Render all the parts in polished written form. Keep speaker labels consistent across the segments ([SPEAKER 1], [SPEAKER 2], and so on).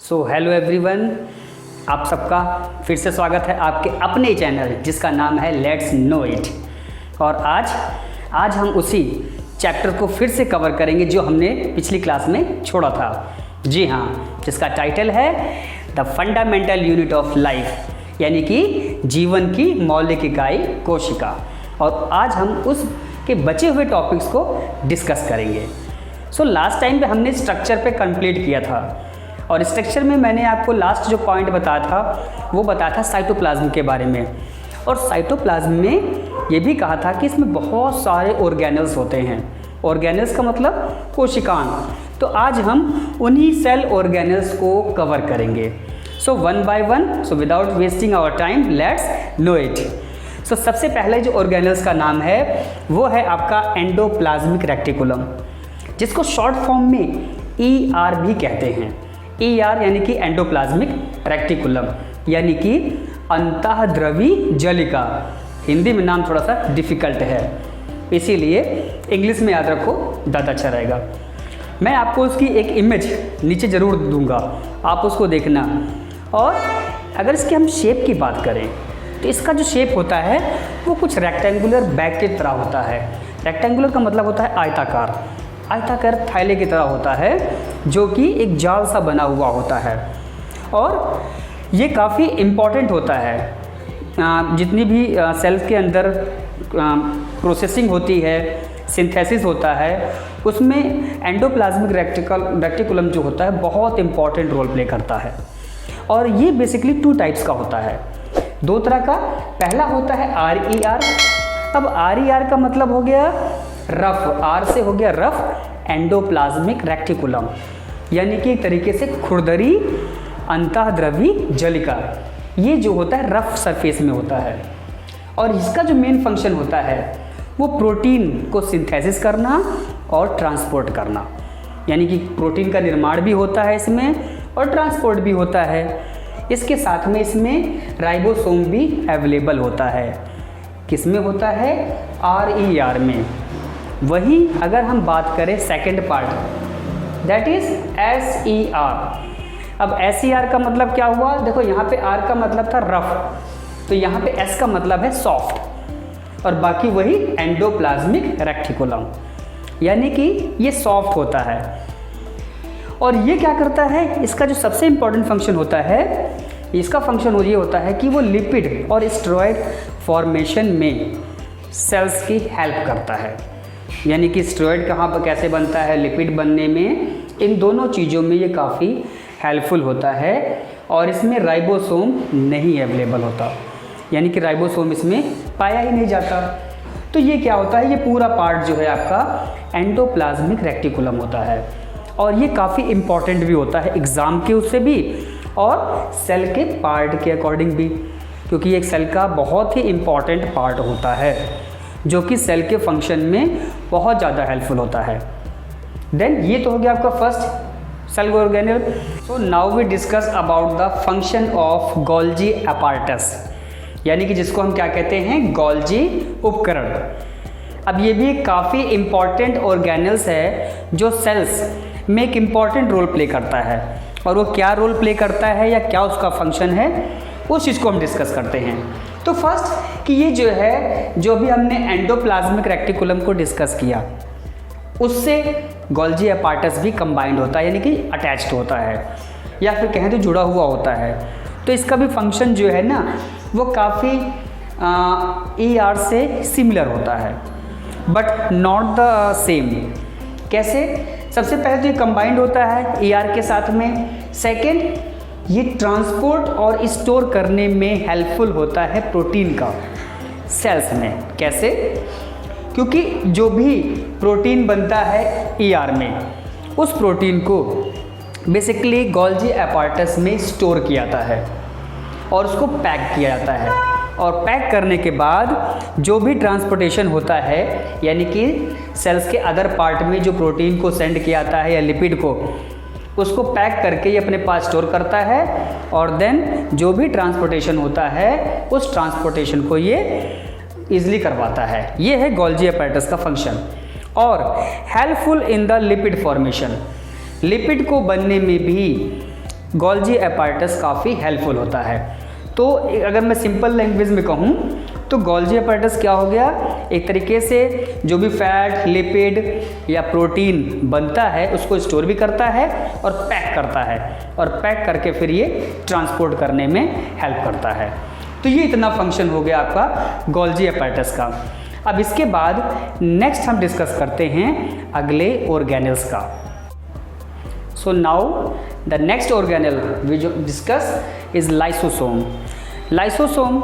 [SPEAKER 1] Hello everyone, आप सबका फिर से स्वागत है आपके अपने चैनल जिसका नाम है लेट्स नो इट। और आज हम उसी चैप्टर को फिर से कवर करेंगे जो हमने पिछली क्लास में छोड़ा था। जी हाँ, जिसका टाइटल है the fundamental unit of life, यानी कि जीवन की मौलिक इकाई कोशिका। और आज हम उसके बचे हुए टॉपिक्स को डिस्कस करेंगे। लास्ट टाइम पे हमने स्ट्रक्चर पे कंप्लीट किया था और स्ट्रक्चर में मैंने आपको लास्ट जो पॉइंट बताया था वो बताया था साइटोप्लाज्म के बारे में। और साइटोप्लाज्म में ये भी कहा था कि इसमें बहुत सारे ऑर्गेनल्स होते हैं। ऑर्गेनल्स का मतलब कोशिकाएं। तो आज हम उन्हीं सेल ऑर्गेनल्स को कवर करेंगे। One by one, without wasting our time, let's know it. सबसे पहले जो ऑर्गेनल्स का नाम है वो है आपका एंडोप्लाज्मिक रेक्टिकुलम, जिसको शॉर्ट फॉर्म में ER भी कहते हैं। ER यानी कि एंडोप्लाज्मिक रेक्टिकुलम, यानी कि अंतःद्रवी जलिका। हिंदी में नाम थोड़ा सा डिफ़िकल्ट है, इसीलिए इंग्लिश में याद रखो, ज़्यादा अच्छा रहेगा। मैं आपको उसकी एक इमेज नीचे ज़रूर दूंगा, आप उसको देखना। और अगर इसके हम शेप की बात करें तो इसका जो शेप होता है वो कुछ रेक्टेंगुलर बैग की तरह होता है। रेक्टेंगुलर का मतलब होता है आयताकार। आयताकार थैले की तरह होता है जो कि एक जाल सा बना हुआ होता है। और ये काफ़ी इम्पॉर्टेंट होता है। जितनी भी सेल्स के अंदर प्रोसेसिंग होती है, सिंथेसिस होता है, उसमें एंडोप्लाज्मिक रेक्टिकुलम जो होता है बहुत इम्पॉर्टेंट रोल प्ले करता है। और ये बेसिकली 2 टाइप्स का होता है, 2 तरह का। पहला होता है RER। अब RER का मतलब हो गया रफ, R से हो गया रफ एंडोप्लाज्मिक रेक्टिकुलम, यानी कि एक तरीके से खुरदरी अंतःद्रवी जलिका। ये जो होता है रफ सरफेस में होता है। और इसका जो मेन फंक्शन होता है वो प्रोटीन को सिंथेसिस करना और ट्रांसपोर्ट करना, यानी कि प्रोटीन का निर्माण भी होता है इसमें और ट्रांसपोर्ट भी होता है। इसके साथ में इसमें राइबोसोम भी अवेलेबल होता है। किस में होता है? RER में। वहीं अगर हम बात करें second part, that is SER। अब SER का मतलब क्या हुआ? देखो यहाँ पे R का मतलब था रफ, तो यहाँ पे S का मतलब है सॉफ्ट, और बाकी वही एंडोप्लाज्मिक रेक्टिकुलम, यानी कि ये सॉफ्ट होता है। और ये क्या करता है? इसका जो सबसे इम्पोर्टेंट फंक्शन होता है, इसका फंक्शन ये होता है कि वो लिपिड और स्टेरॉयड फॉर्मेशन में सेल्स की हेल्प करता है। यानी कि स्टेरॉयड कहाँ पर कैसे बनता है, लिपिड बनने में, इन दोनों चीज़ों में ये काफ़ी हेल्पफुल होता है। और इसमें राइबोसोम नहीं अवेलेबल होता, यानी कि राइबोसोम इसमें पाया ही नहीं जाता। तो ये क्या होता है? ये पूरा पार्ट जो है आपका एंडोप्लाज्मिक रेक्टिकुलम होता है। और ये काफ़ी इम्पॉर्टेंट भी होता है एग्ज़ाम के उससे भी और सेल के पार्ट के अकॉर्डिंग भी, क्योंकि एक सेल का बहुत ही इम्पॉर्टेंट पार्ट होता है जो कि सेल के फंक्शन में बहुत ज़्यादा हेल्पफुल होता है। देन ये तो हो गया आपका first cell organelle. Now we discuss about the function of Golgi apparatus, यानी कि जिसको हम क्या कहते हैं? गोल्जी उपकरण। अब ये भी काफ़ी इम्पॉर्टेंट ऑर्गेनल्स है जो सेल्स में एक इम्पॉर्टेंट रोल प्ले करता है। और वो क्या रोल प्ले करता है या क्या उसका फंक्शन है, उस चीज़ को हम डिस्कस करते हैं। तो फर्स्ट कि ये जो है, जो भी हमने एंडोप्लाज्मिक रेक्टिकुलम को डिस्कस किया, उससे गोल्जी अपैरेटस भी कंबाइंड होता है, यानी कि अटैच्ड होता है, या फिर कहें तो जुड़ा हुआ होता है। तो इसका भी फंक्शन जो है ना वो काफ़ी ER से सिमिलर होता है, बट नॉट द सेम। कैसे? सबसे पहले तो ये कंबाइंड होता है ER के साथ में। सेकेंड, ये ट्रांसपोर्ट और स्टोर करने में हेल्पफुल होता है प्रोटीन का सेल्स में। कैसे? क्योंकि जो भी प्रोटीन बनता है ER में, उस प्रोटीन को बेसिकली गोल्जी अपैरेटस में स्टोर किया जाता है और उसको पैक किया जाता है। और पैक करने के बाद जो भी ट्रांसपोर्टेशन होता है, यानी कि सेल्स के अदर पार्ट में जो प्रोटीन को सेंड किया जाता है या लिपिड को, उसको पैक करके ये अपने पास स्टोर करता है। और देन जो भी ट्रांसपोर्टेशन होता है उस ट्रांसपोर्टेशन को ये ईजिली करवाता है। ये है गोल्जी अपैरेटस का फंक्शन। और helpful in the lipid formation, lipid को बनने में भी गोल्जी एपारेटस काफ़ी हेल्पफुल होता है। तो अगर मैं सिंपल लैंग्वेज में कहूँ तो गोल्जी एपारेटस क्या हो गया, एक तरीके से जो भी फैट, लिपिड या प्रोटीन बनता है उसको स्टोर भी करता है और पैक करता है, और पैक करके फिर ये ट्रांसपोर्ट करने में हेल्प करता है। तो ये इतना फंक्शन हो गया आपका गोल्जी एपारेटस का। अब इसके बाद नेक्स्ट हम डिस्कस करते हैं अगले ऑर्गेनल्स का। So now the next organelle we जो डिस्कस इज लाइसोसोम। लाइसोसोम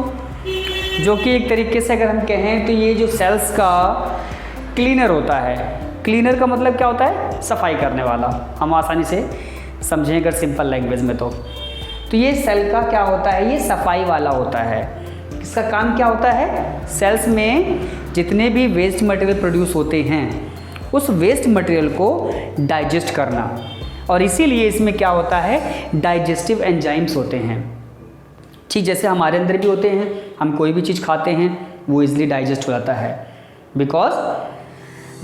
[SPEAKER 1] जो कि एक तरीके से अगर हम कहें तो ये जो सेल्स का क्लीनर होता है। क्लीनर का मतलब क्या होता है, सफाई करने वाला, हम आसानी से समझें अगर सिंपल लैंग्वेज में। तो ये सेल का क्या होता है, ये सफाई वाला होता है। इसका काम क्या होता है, सेल्स में जितने भी वेस्ट मटेरियल प्रोड्यूस होते हैं उस वेस्ट मटेरियल को डाइजेस्ट करना, और इसीलिए इसमें क्या होता है, डाइजेस्टिव एंजाइम्स होते हैं। ठीक जैसे हमारे अंदर भी होते हैं, हम कोई भी चीज़ खाते हैं वो इजीली डाइजेस्ट हो जाता है because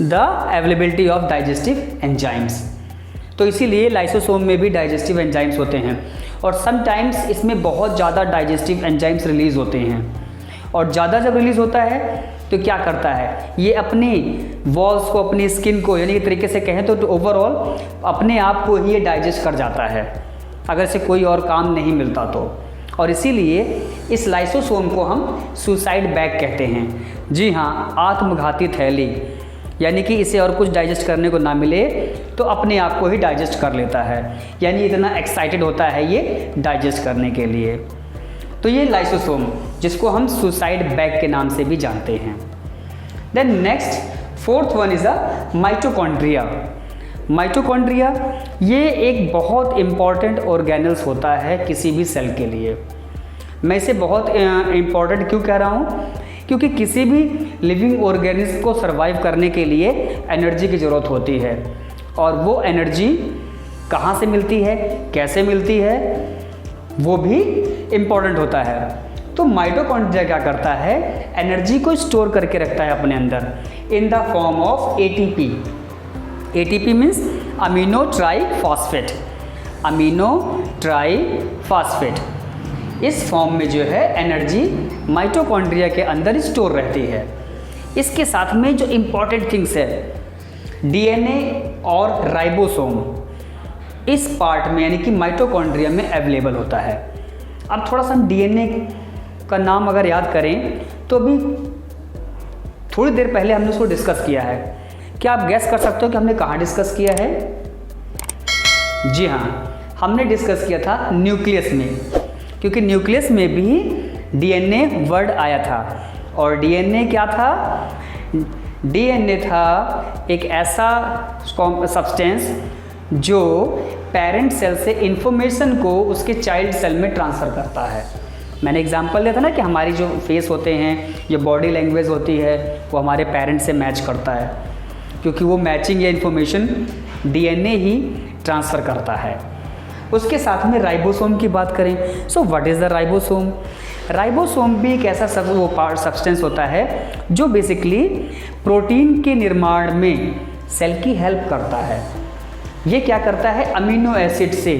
[SPEAKER 1] the availability of digestive enzymes. तो इसीलिए लाइसोसोम में भी डाइजेस्टिव एंजाइम्स होते हैं, और समटाइम्स इसमें बहुत ज़्यादा डाइजेस्टिव एंजाइम्स रिलीज़ होते हैं, और ज़्यादा जब रिलीज़ होता है तो क्या करता है, ये अपने वॉल्स को, अपनी स्किन को, यानी एक तरीके से कहें तो ओवरऑल अपने आप को ही ये डाइजेस्ट कर जाता है अगर से कोई और काम नहीं मिलता तो। और इसीलिए इस लाइसोसोम को हम सुसाइड बैग कहते हैं। जी हाँ, आत्मघाती थैली, यानी कि इसे और कुछ डाइजेस्ट करने को ना मिले तो अपने आप को ही डाइजेस्ट कर लेता है, यानी इतना एक्साइटेड होता है ये डाइजेस्ट करने के लिए। तो ये लाइसोसोम जिसको हम सुसाइड बैग के नाम से भी जानते हैं। Then next fourth one is a mitochondria. Mitochondria ये एक बहुत इम्पॉर्टेंट ऑर्गेनल्स होता है किसी भी सेल के लिए। मैं इसे बहुत इम्पॉर्टेंट क्यों कह रहा हूँ, क्योंकि किसी भी लिविंग ऑर्गेनिज्म को सर्वाइव करने के लिए एनर्जी की ज़रूरत होती है, और वो एनर्जी कहाँ से मिलती है, कैसे मिलती है, वो भी इम्पॉर्टेंट होता है। तो माइटोकॉन्ड्रिया क्या करता है, एनर्जी को स्टोर करके रखता है अपने अंदर इन the form of ATP. ATP means amino triphosphate. Amino triphosphate इस फॉर्म में जो है एनर्जी माइटोकॉन्ड्रिया के अंदर स्टोर रहती है। इसके साथ में जो इम्पॉर्टेंट थिंग्स है, डीएनए और राइबोसोम इस पार्ट में यानी कि माइटोकॉन्ड्रिया में अवेलेबल होता है। अब थोड़ा सा हम डीएनए का नाम अगर याद करें तो अभी थोड़ी देर पहले हमने उसको डिस्कस किया है। क्या आप गैस कर सकते हो कि हमने कहाँ डिस्कस किया है? जी हाँ, हमने डिस्कस किया था न्यूक्लियस में, क्योंकि न्यूक्लियस में भी डीएनए वर्ड आया था। और डीएनए क्या था? डीएनए था एक ऐसा सब्सटेंस जो पेरेंट सेल से इंफॉर्मेशन को उसके चाइल्ड सेल में ट्रांसफ़र करता है। मैंने एग्जांपल दिया था ना कि हमारी जो फेस होते हैं, जो बॉडी लैंग्वेज होती है, वो हमारे पेरेंट से मैच करता है, क्योंकि वो मैचिंग या इन्फॉर्मेशन डीएनए ही ट्रांसफ़र करता है। उसके साथ में राइबोसोम की बात करें, so what is the ribosome? Ribosome भी एक ऐसा सब्सटेंस होता है जो बेसिकली प्रोटीन के निर्माण में सेल की हेल्प करता है। ये क्या करता है, अमीनो एसिड से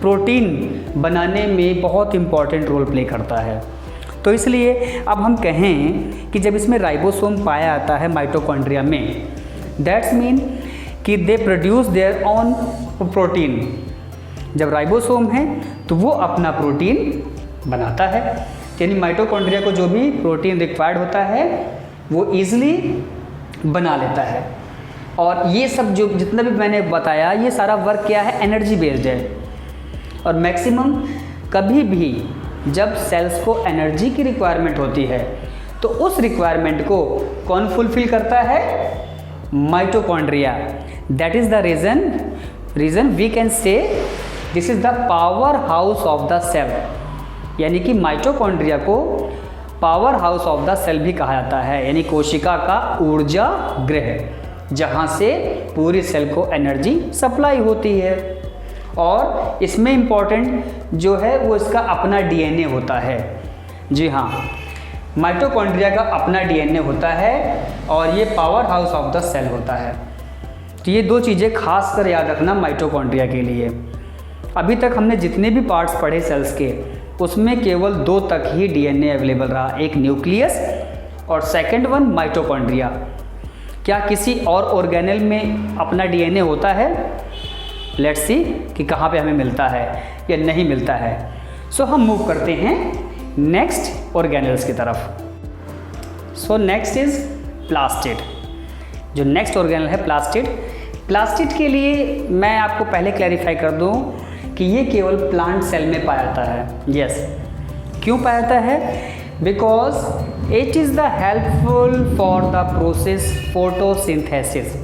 [SPEAKER 1] प्रोटीन बनाने में बहुत इम्पॉर्टेंट रोल प्ले करता है। तो इसलिए अब हम कहें कि जब इसमें राइबोसोम पाया जाता है माइटोकॉन्ड्रिया में, दैट्स मीन कि they produce their own protein. जब राइबोसोम है तो वो अपना प्रोटीन बनाता है, यानी माइटोकॉन्ड्रिया को जो भी प्रोटीन रिक्वायर्ड होता है वो ईजिली बना लेता है। और ये सब जो जितना भी मैंने बताया, ये सारा वर्क क्या है, एनर्जी बेस्ड है। और मैक्सिमम कभी भी जब सेल्स को एनर्जी की रिक्वायरमेंट होती है तो उस रिक्वायरमेंट को कौन फुलफिल करता है? Mitochondria. That is the reason we can say this is the power house of the cell, यानी कि माइटोकॉन्ड्रिया को power house of the cell भी कहा जाता है, यानी कोशिका का ऊर्जा गृह, जहाँ से पूरी सेल को एनर्जी सप्लाई होती है। और इसमें इम्पॉर्टेंट जो है वो इसका अपना डीएनए होता है। जी हाँ, माइटोकॉन्ड्रिया का अपना डीएनए होता है और ये power house of the cell होता है। तो ये दो चीज़ें खास कर याद रखना माइटोकॉन्ड्रिया के लिए। अभी तक हमने जितने भी पार्ट्स पढ़े सेल्स के, उसमें केवल 2 तक ही डीएनए अवेलेबल रहा, एक न्यूक्लियस और सेकंड वन माइटोकॉन्ड्रिया। क्या किसी और ऑर्गेनेल में अपना डीएनए होता है? लेट्स सी कि कहाँ पे हमें मिलता है या नहीं मिलता है। सो हम मूव करते हैं नेक्स्ट ऑर्गेनेल्स की तरफ। So next is plastid. जो नेक्स्ट ऑर्गेनेल है प्लास्टिड, प्लास्टिड के लिए मैं आपको पहले क्लैरिफाई कर दूं कि ये केवल प्लांट सेल में पाया जाता है। यस, क्यों पाया जाता है? Because it is the helpful for the process photosynthesis,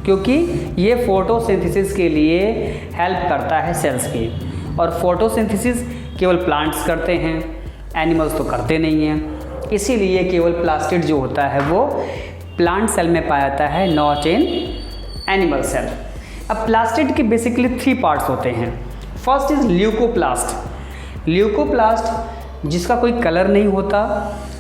[SPEAKER 1] क्योंकि ये फोटोसिंथेसिस के लिए हेल्प करता है सेल्स की। और फोटोसिंथेसिस केवल प्लांट्स करते हैं, एनिमल्स तो करते नहीं हैं, इसीलिए केवल प्लास्टिड जो होता है वो प्लांट सेल में पाया जाता है, नॉट इन एनिमल सेल। अब प्लास्टिड के बेसिकली 3 पार्ट्स होते हैं। First is leucoplast. ल्यूकोप्लास्ट जिसका कोई कलर नहीं होता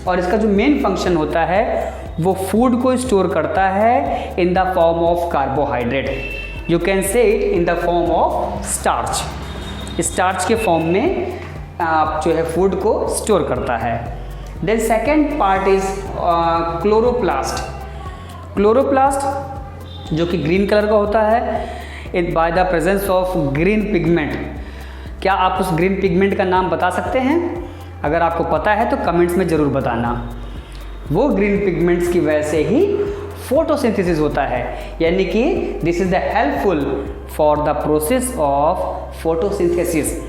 [SPEAKER 1] और इसका जो मेन फंक्शन होता है वो फूड को स्टोर करता है in the form of carbohydrate, you can say it in the form of starch. Starch के फॉर्म में आप जो है फूड को स्टोर करता है। Then second part is chloroplast. Chloroplast जो कि ग्रीन कलर का होता है by the presence of green pigment. क्या आप उस ग्रीन पिगमेंट का नाम बता सकते हैं? अगर आपको पता है तो कमेंट्स में ज़रूर बताना। वो ग्रीन पिगमेंट्स की वजह से ही फोटोसिंथेसिस होता है, यानी कि this is the helpful for the process of photosynthesis.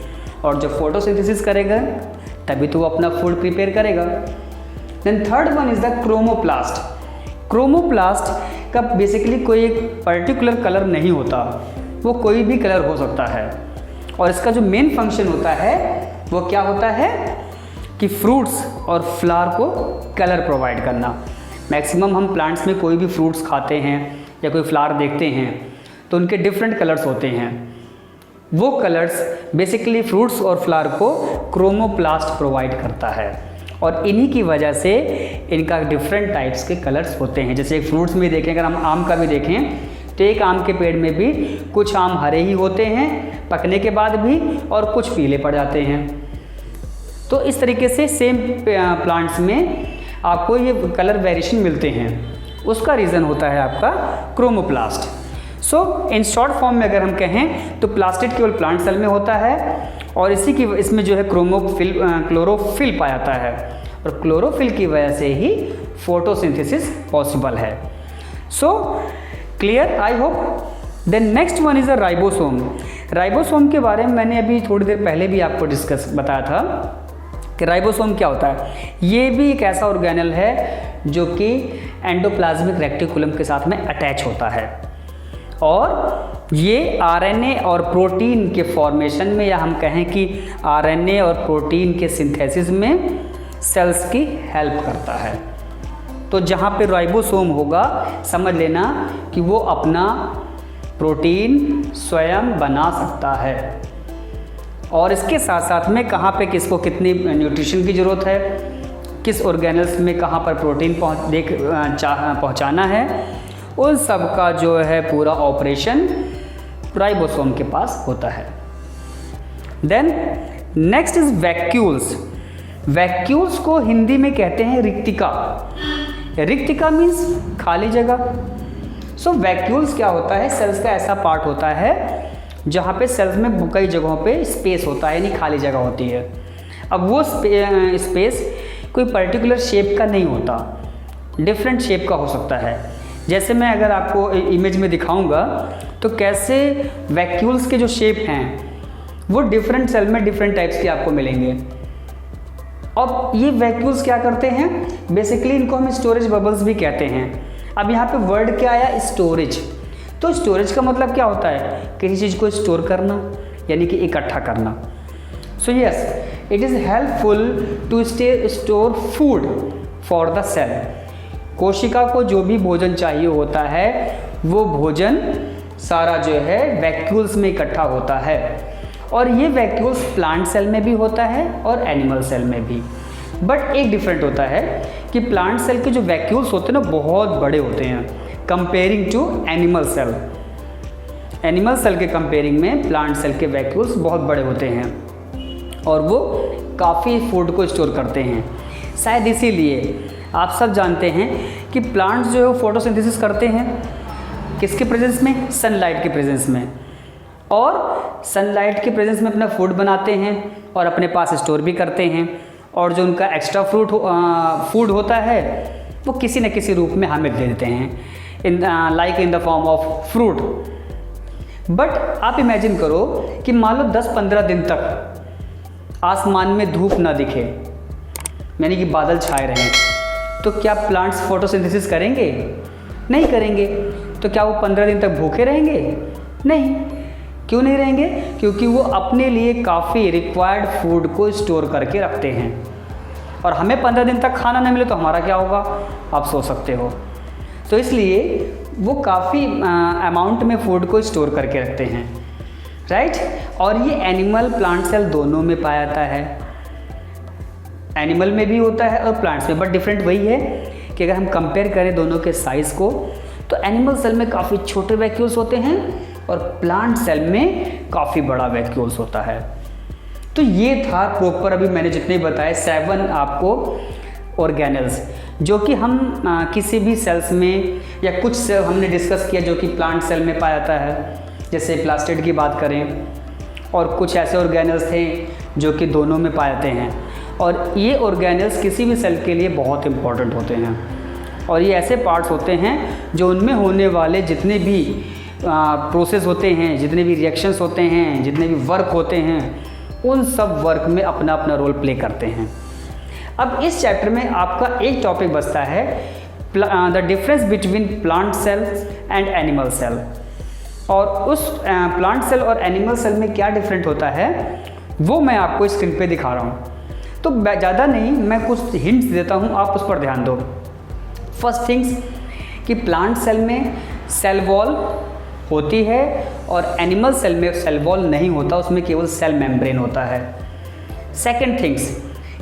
[SPEAKER 1] और जब फोटोसिंथेसिस करेगा तभी तो वो अपना फूड प्रिपेयर करेगा। Then third one is the chromoplast. Chromoplast का बेसिकली कोई एक पर्टिकुलर कलर नहीं होता, वो कोई भी कलर हो सकता है। और इसका जो मेन फंक्शन होता है वो क्या होता है कि फ्रूट्स और फ्लावर को कलर प्रोवाइड करना। मैक्सिमम हम प्लांट्स में कोई भी फ्रूट्स खाते हैं या कोई फ्लावर देखते हैं तो उनके डिफरेंट कलर्स होते हैं। वो कलर्स बेसिकली फ्रूट्स और फ्लावर को क्रोमोप्लास्ट प्रोवाइड करता है और इन्हीं की वजह से इनका डिफरेंट टाइप्स के कलर्स होते हैं। जैसे फ्रूट्स में देखें, अगर हम आम का भी देखें तो एक आम के पेड़ में भी कुछ आम हरे ही होते हैं पकने के बाद भी और कुछ पीले पड़ जाते हैं। तो इस तरीके से सेम प्लांट्स में आपको ये कलर वेरिएशन मिलते हैं, उसका रीज़न होता है आपका chromoplast. So in short form में अगर हम कहें तो प्लास्टिड केवल प्लांट सेल में होता है और इसमें जो है क्लोरोफिल पाया जाता है और क्लोरोफिल की वजह से ही फोटोसिंथेसिस पॉसिबल है। So clear, I hope. Then next one is a ribosome. Ribosome के बारे में मैंने अभी थोड़ी देर पहले भी आपको बताया था कि राइबोसोम क्या होता है। ये भी एक ऐसा ऑर्गेनेल है जो कि एंडोप्लाज्मिक रेक्टिकुलम के साथ में अटैच होता है और ये आरएनए और प्रोटीन के फॉर्मेशन में, या हम कहें कि आरएनए और प्रोटीन के सिंथेसिस में सेल्स की हेल्प करता है। तो जहाँ पे राइबोसोम होगा समझ लेना कि वो अपना प्रोटीन स्वयं बना सकता है और इसके साथ साथ में कहाँ पे किसको कितनी न्यूट्रिशन की ज़रूरत है, किस ऑर्गेनल्स में कहाँ पर प्रोटीन पहुँचाना है, उन सब का जो है पूरा ऑपरेशन राइबोसोम के पास होता है। Then next is vacuoles. Vacuoles को हिंदी में कहते हैं रिक्तिका। रिक्तिका मीन्स खाली जगह। सो वैक्यूल्स क्या होता है? सेल्स का ऐसा पार्ट होता है जहाँ पे सेल्स में कई जगहों पे स्पेस होता है, यानी खाली जगह होती है। अब वो स्पेस कोई पर्टिकुलर शेप का नहीं होता, डिफरेंट शेप का हो सकता है। जैसे मैं अगर आपको इमेज में दिखाऊंगा तो कैसे वैक्यूल्स के जो शेप हैं वो डिफरेंट सेल में डिफरेंट टाइप्स के आपको मिलेंगे। अब ये वैक्यूल्स क्या करते हैं? बेसिकली इनको हम स्टोरेज बबल्स भी कहते हैं। अब यहाँ पे वर्ड क्या आया? स्टोरेज। तो स्टोरेज का मतलब क्या होता है? किसी चीज़ को स्टोर करना, यानी कि इकट्ठा करना। So yes, it is helpful to store food for the cell. कोशिका को जो भी भोजन चाहिए होता है वो भोजन सारा जो है वैक्यूल्स में इकट्ठा होता है और ये वैक्यूल्स प्लांट सेल में भी होता है और एनिमल सेल में भी। बट एक डिफरेंट होता है कि प्लांट सेल के जो वैक्यूल्स होते हैं ना बहुत बड़े होते हैं comparing to animal cell. Animal cell के कंपेयरिंग में प्लांट सेल के वैक्यूल्स बहुत बड़े होते हैं और वो काफ़ी फूड को स्टोर करते हैं। शायद इसीलिए आप सब जानते हैं कि प्लांट्स जो है वो फोटोसिंथेसिस करते हैं किसके प्रेजेंस में, सनलाइट के प्रेजेंस में, और सनलाइट के प्रेजेंस में अपना फूड बनाते हैं और अपने पास स्टोर भी करते हैं, और जो उनका एक्स्ट्रा फूड होता है वो किसी न किसी रूप में हमें दे देते हैं, like in the form of fruit. But आप इमेजिन करो कि मान लो 10-15 दिन तक आसमान में धूप ना दिखे, यानी कि बादल छाए रहें, तो क्या प्लांट्स फोटोसिंथेसिस करेंगे? नहीं करेंगे। तो क्या वो 15 दिन तक भूखे रहेंगे? नहीं। क्यों नहीं रहेंगे? क्योंकि वो अपने लिए काफ़ी रिक्वायर्ड फूड को स्टोर करके रखते हैं, और हमें 15 दिन तक खाना नहीं मिले तो हमारा क्या होगा, आप सोच सकते हो। तो इसलिए वो काफ़ी अमाउंट में फूड को स्टोर करके रखते हैं, राइट। और ये एनिमल प्लांट सेल दोनों में पाया जाता है, एनिमल में भी होता है और प्लांट्स में। बट डिफरेंट वही है कि अगर हम कंपेयर करें दोनों के साइज़ को, तो एनिमल सेल में काफ़ी छोटे वैक्यूल्स होते हैं और प्लांट सेल में काफ़ी बड़ा वैक्यूल्स होता है। तो ये था प्रॉपर, अभी मैंने जितने बताए 7 आपको ऑर्गेनेल्स, जो कि हम किसी भी सेल्स में, या कुछ सेल हमने डिस्कस किया जो कि प्लांट सेल में पाया जाता है, जैसे प्लास्टिड की बात करें, और कुछ ऐसे ऑर्गेनेल्स थे जो कि दोनों में पाए जाते हैं। और ये ऑर्गेनेल्स किसी भी सेल के लिए बहुत इंपॉर्टेंट होते हैं, और ये ऐसे पार्ट्स होते हैं जो उनमें होने वाले जितने भी प्रोसेस होते हैं, जितने भी रिएक्शंस होते हैं, जितने भी वर्क होते हैं, उन सब वर्क में अपना अपना रोल प्ले करते हैं। अब इस चैप्टर में आपका एक टॉपिक बचता है, the difference between plant cells and animal cell. और उस प्लांट सेल और एनिमल सेल में क्या डिफरेंट होता है वो मैं आपको स्क्रीन पे दिखा रहा हूँ। तो ज़्यादा नहीं, मैं कुछ हिंट्स देता हूँ, आप उस पर ध्यान दो। फर्स्ट थिंग्स कि प्लांट सेल में सेल वॉल होती है और एनिमल सेल में सेल वॉल नहीं होता, उसमें केवल सेल मेम्ब्रेन होता है। सेकंड थिंग्स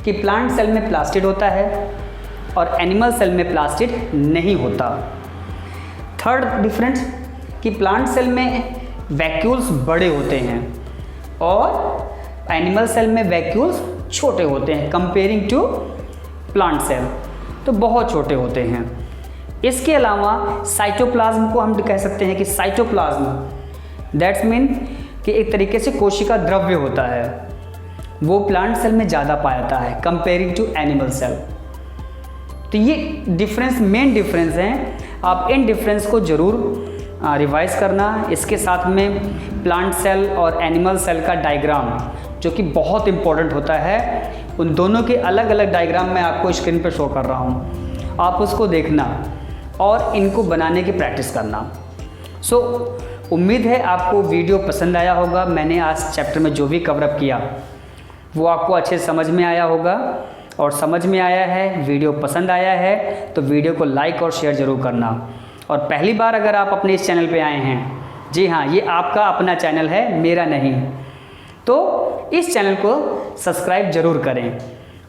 [SPEAKER 1] कि प्लांट सेल में प्लास्टिड होता है और एनिमल सेल में प्लास्टिड नहीं होता। थर्ड डिफरेंस कि प्लांट सेल में वैक्यूल्स बड़े होते हैं और एनिमल सेल में वैक्यूल्स छोटे होते हैं, कंपेयरिंग टू प्लांट सेल, तो बहुत छोटे होते हैं। इसके अलावा साइटोप्लाज्म को हम कह सकते हैं कि साइटोप्लाज्म दैट्स मीन कि एक तरीके से कोशिका द्रव्य होता है, वो प्लांट सेल में ज़्यादा पाया जाता है कंपेयरिंग टू एनिमल सेल। तो ये डिफरेंस, मेन डिफरेंस हैं। आप इन डिफरेंस को ज़रूर रिवाइज करना। इसके साथ में प्लांट सेल और एनिमल सेल का डायग्राम जो कि बहुत इंपॉर्टेंट होता है, उन दोनों के अलग अलग डायग्राम मैं आपको स्क्रीन पर शो कर रहा हूँ, आप उसको देखना और इनको बनाने की प्रैक्टिस करना। सो उम्मीद है आपको वीडियो पसंद आया होगा। मैंने आज चैप्टर में जो भी कवरअप किया वो आपको अच्छे समझ में आया होगा, और समझ में आया है, वीडियो पसंद आया है तो वीडियो को लाइक और शेयर ज़रूर करना। और पहली बार अगर आप अपने इस चैनल पे आए हैं, जी हाँ, ये आपका अपना चैनल है, मेरा नहीं, तो इस चैनल को सब्सक्राइब ज़रूर करें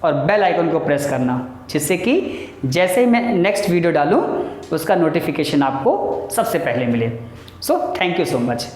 [SPEAKER 1] और बेल आइकन को प्रेस करना, जिससे कि जैसे ही मैं नेक्स्ट वीडियो डालूँ उसका नोटिफिकेशन आपको सबसे पहले मिले। So thank you so much.